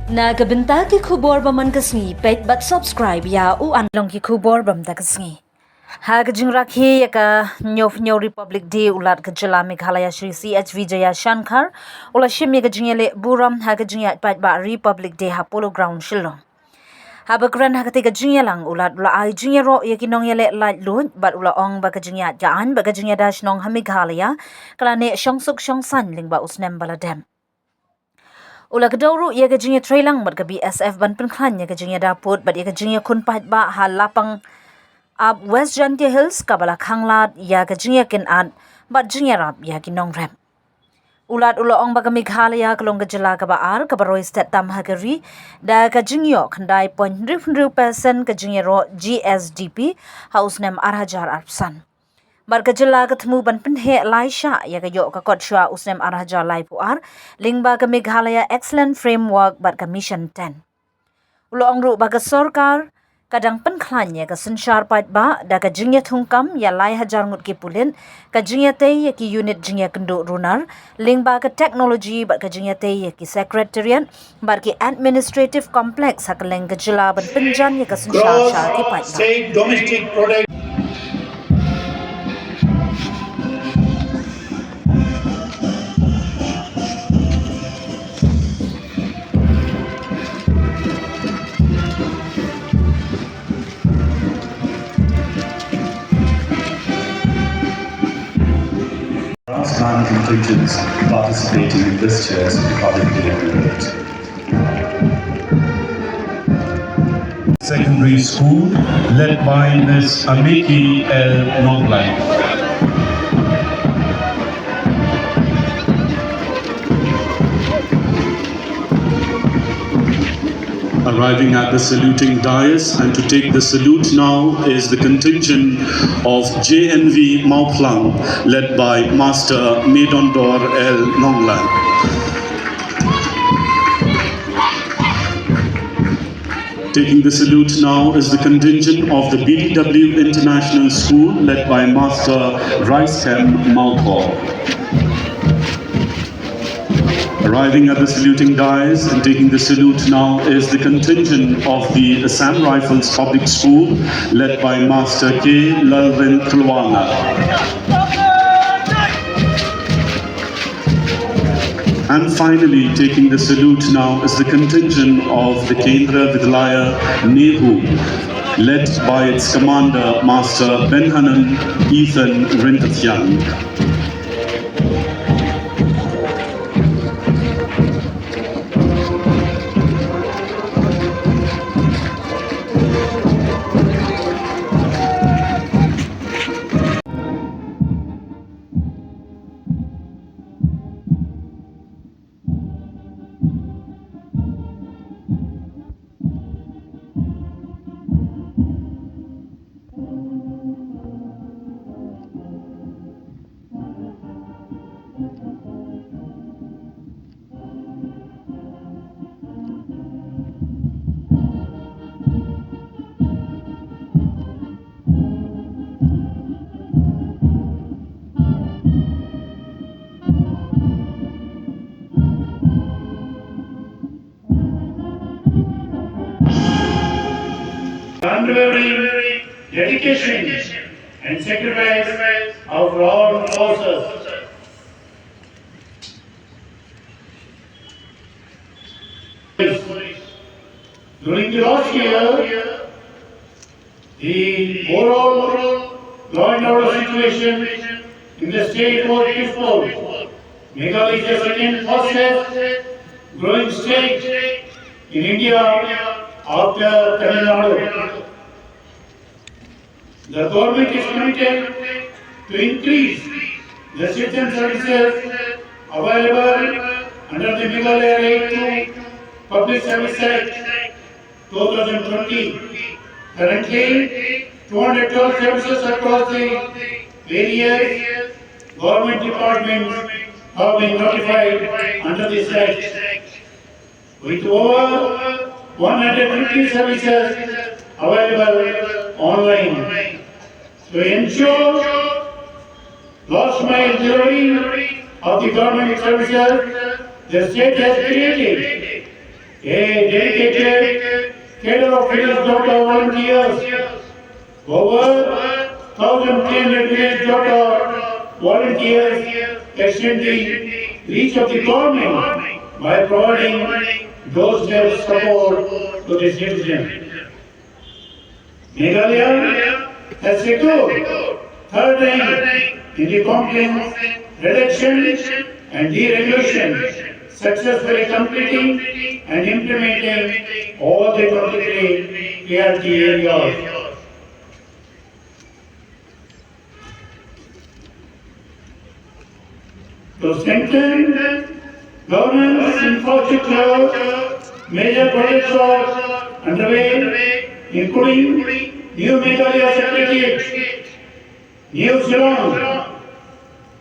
Nagabenta ki khubor baman kasngi pet but subscribe ya u anlong ki khubor bam da kasngi. Hag jing rakhi yaka nyo Republic Day ulat ka jala Meghalaya Shri CHV Jaya Shankar ula shimi ka jingele buram hag jing ya pat ba Republic Day ha polo ground shilong. Habagran hakati ka jingelang ulat ula ay jingero yakinong yele light load but ula ong ba ka jingya jaan ba ka jingya dash nong ha Meghalaya kalane syongsuk syongsan ling ba usnem baladem. Ula kadawru ia kajingya trailang mat ka BSF ban penkhan ia kajingya daput bat ia kajingya kun pahat ba hal lapang ab West Jantia Hills kabala khanglat ia kajingya kin ad bat jingya rap ia kinong rep. Ulat ula ong baga Meghalaya kalong kajala ka baar kabaroi stat tam hagari da kajingyo khandai 0.00% kajingya ro GSDP haus nem arhajar arpsan. Barka jala katmu ban penhe Laisha ya ka yo ka kotshwa usnem arhaja lai puar lingba ka Meghalaya Excellent Framework barka Mission 10. Ulo ongru baga sorkar kadang penklan ya ka sensyar pat ba da ka jingya thungkam ya lai hajar ngut ki pulin ka jingya te ya ki unit jingya kendo runar lingba ka technology barka jingya te ya ki secretariat barki administrative complex hakaleng ka jala ban penjan ya ka sensyar sha ki pat state domestic product. Nine contingents participating in this year's Republic Day parade. Secondary School, led by Ms. Ameki L. Nonglai. Arriving at the saluting dais, and to take the salute now is the contingent of JNV Mauplang, led by Master Medondor L. Nonglan. Taking the salute now is the contingent of the BDW International School, led by Master Raiskem Malkor. Arriving at the saluting dais and taking the salute now is the contingent of the Assam Rifles Public School, led by Master K. Lalvin Kulwana. And finally, taking the salute now is the contingent of the Kendra Vidyalaya Nehu, led by its commander, Master Benhanan Ethan Rintathyang. Unwavering dedication and sacrifice of all forces. During the last year, the overall law and order situation in the state was peaceful. Meghalaya is the second fastest growing state in India after Tamil Nadu. The government is committed to increase the citizen services available under the Meghalaya Right to Public Service Act 2020. Currently, 212 services across the various government departments have been notified under this act. With over 150 services available online. To ensure last mile delivery of the government services, the state has created a dedicated cadre of village daughter volunteers, over 1,300 village daughter volunteers extending reach of the government by providing doorstep support to the citizen. Meghalaya has secured third rank in the complaints reduction and deregulation, successfully completing and implementing all the 23 PRT areas. To strengthen governance infrastructure, major projects are underway, including new Meghalaya Secretariat, new Shillong,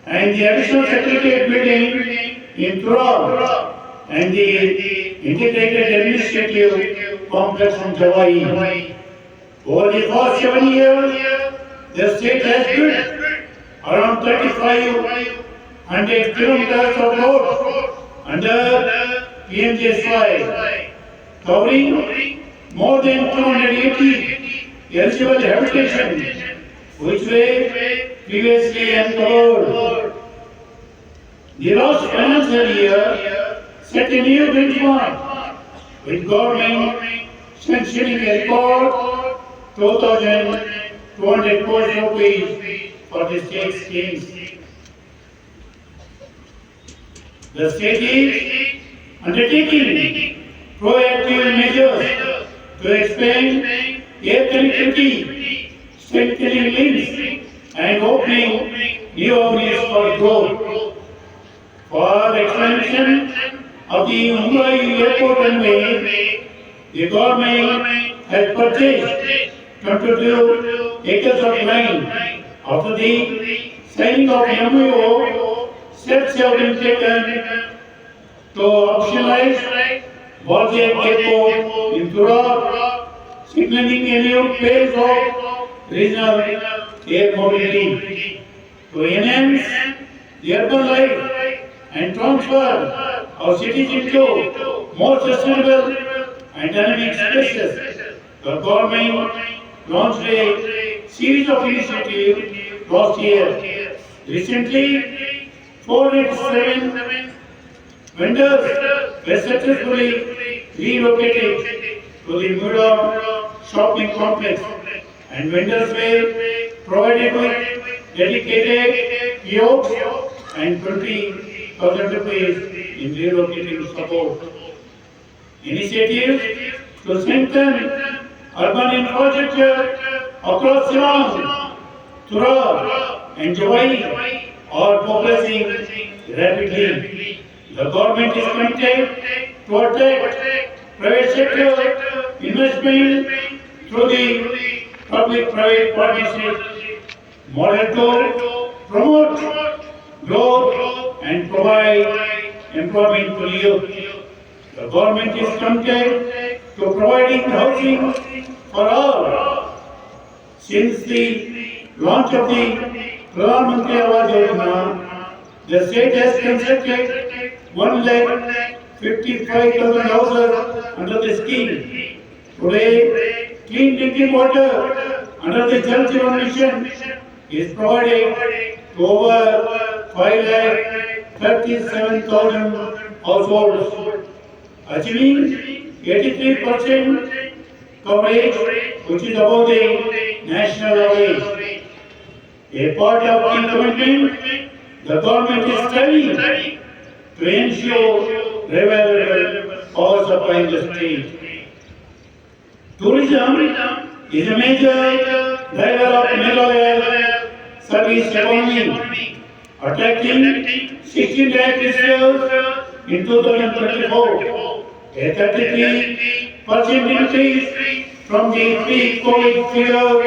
and the additional Secretariat building in Tura, and the integrated administrative complex in Jawai. Over the past 7 years, the state has built around 3,500 kilometers of roads under PMJSY, covering more than 280 eligible habitations, which were previously uncovered. The last financial year set a new benchmark, with government sanctioning a record 2,200 crores rupees for the state schemes. The state is undertaking proactive measures to expand air connectivity, strengthening links, and opening new avenues for growth. For expansion of the Mumbai airport runway, the government has purchased 22 acres of land. After the signing of MOU, steps have been taken to optionalize Walsall Airport in Tura, signaling a new phase of regional air mobility. To enhance the urban life and transfer our cities into more sustainable and dynamic spaces, the government launched a series of initiatives last year. Recently, 407 vendors were successfully relocated to the Mura shopping complex, and vendors were provided with dedicated kiosks and 20,000 rupees in relocating support. Initiatives to strengthen urban infrastructure across Shillong, Tura, and Jawai are progressing rapidly. The government is committed to attract private sector investment through the public-private partnership model to promote growth and provide employment to youth. The government is committed to providing housing for all. Since the launch of the Pradhan Mantri Awas Yojana, the state has constructed 1,55,000 houses under the scheme. Today, clean drinking water under the Jal Jeevan Mission is provided to over 5,37,000 households, achieving 83% coverage, which is above the national average. A part of the commitment, the government is striving to ensure reliable power supply in the state. Tourism is a major driver of Meghalaya service economy, attracting 16 lakh visitors in 2024, a 33% increase from the pre-COVID figure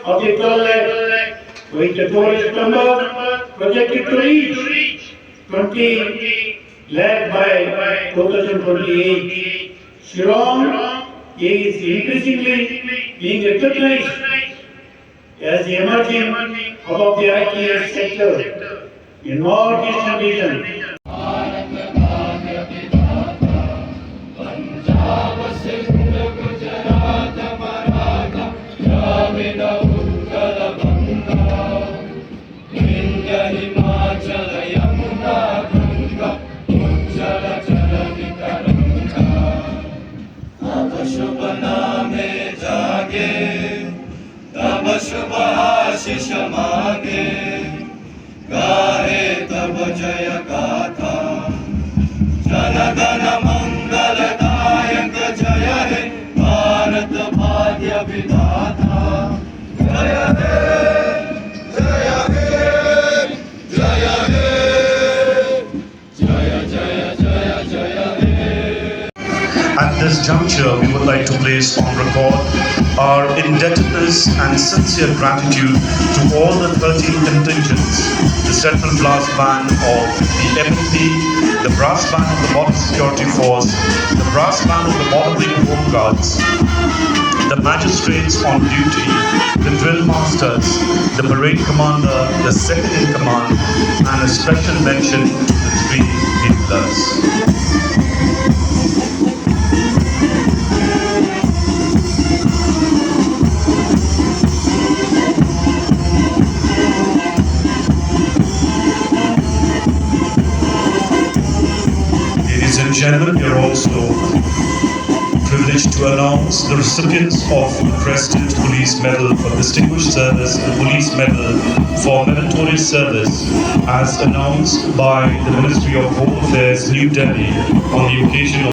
of the 12 lakh, with the tourist number projected to reach 20 lakh by 2028. Shillong is increasingly being recognized as the emerging hub of the IT sector in North Eastern region. शुभ नामे जागे तब शुभ आशीष मांगे गाहे तब जय गाथा जनगण मंगलदायक जय हे भारत भाग्य विधाता जय हे जय हे जय हे जय जय जय जय हे। At this juncture, we would like to place on record our indebtedness and sincere gratitude to all the 13 contingents, the Central Brass Band of the MNP, the Brass Band of the Border Security Force, the Brass Band of the Bordering Home Guards, the magistrates on duty, the drill masters, the parade commander, the second in command, and a special mention to the 3 buglers. Ladies and gentlemen, we are also privileged to announce the recipients of the President Police Medal for Distinguished Service, the Police Medal for Meritorious Service, as announced by the Ministry of Home Affairs, New Delhi, on the occasion of